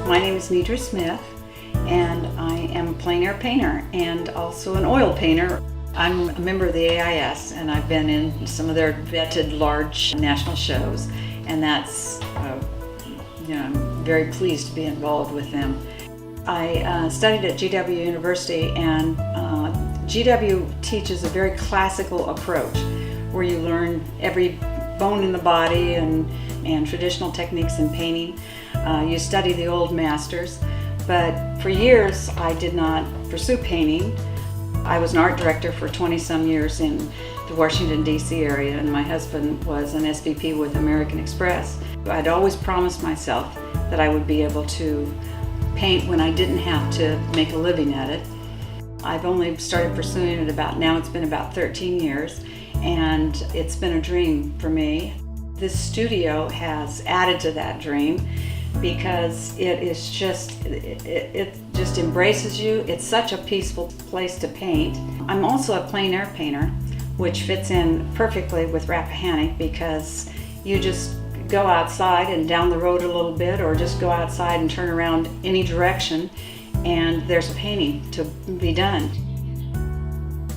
My name is Nedra Smith, and I am a plein air painter and also an oil painter. I'm a member of the AIS, and I've been in some of their vetted large national shows, and that's, I'm very pleased to be involved with them. I studied at GW University, and GW teaches a very classical approach where you learn every bone in the body and traditional techniques in painting. You study the old masters, but for years I did not pursue painting. I was an art director for 20-some years in the Washington, D.C. area, and my husband was an SVP with American Express. I'd always promised myself that I would be able to paint when I didn't have to make a living at it. I've only started pursuing it now it's been about 13 years, and it's been a dream for me. This studio has added to that dream because it just embraces you. It's such a peaceful place to paint. I'm also a plein air painter, which fits in perfectly with Rappahannock because you just go outside and down the road a little bit, or just go outside and turn around any direction, and there's a painting to be done.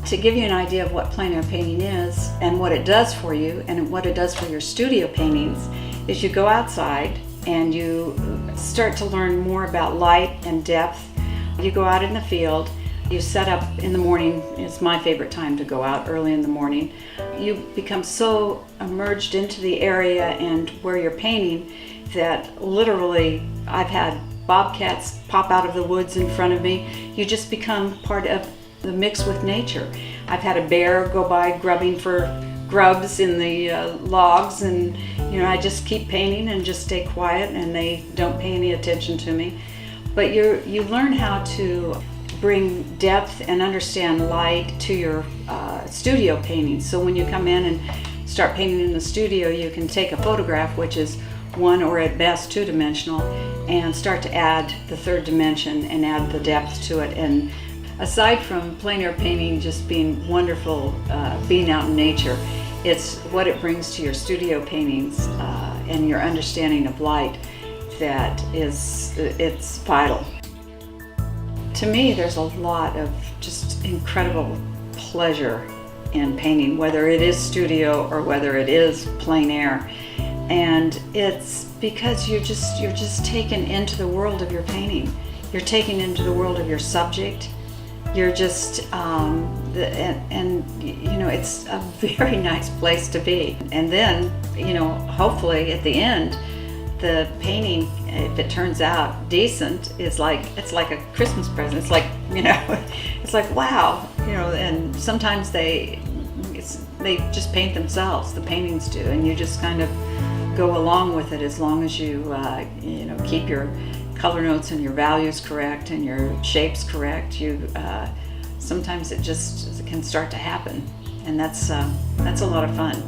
To give you an idea of what plein air painting is and what it does for you and what it does for your studio paintings, is you go outside and you start to learn more about light and depth. You go out in the field, you set up in the morning. It's my favorite time to go out, early in the morning. You become so immersed into the area and where you're painting that literally I've had bobcats pop out of the woods in front of me. You just become part of the mix with nature. I've had a bear go by grubbing for grubs in the logs, and I just keep painting and just stay quiet, and they don't pay any attention to me. But you learn how to bring depth and understand light to your studio painting. So when you come in and start painting in the studio, you can take a photograph, which is one or at best two-dimensional, and start to add the third dimension and add the depth to it. And aside from plein air painting just being wonderful, being out in nature, it's what it brings to your studio paintings and your understanding of light that it's vital. To me, there's a lot of just incredible pleasure in painting, whether it is studio or whether it is plein air. And it's because you're just taken into the world of your painting. You're taken into the world of your subject. You're just, it's a very nice place to be. And then, hopefully at the end, the painting, if it turns out decent, it's like a Christmas present. It's like, it's like, wow, and sometimes they just paint themselves, the paintings do, and you just kind of go along with it as long as you, keep your color notes and your values correct and your shapes correct. Sometimes it can start to happen, and that's a lot of fun.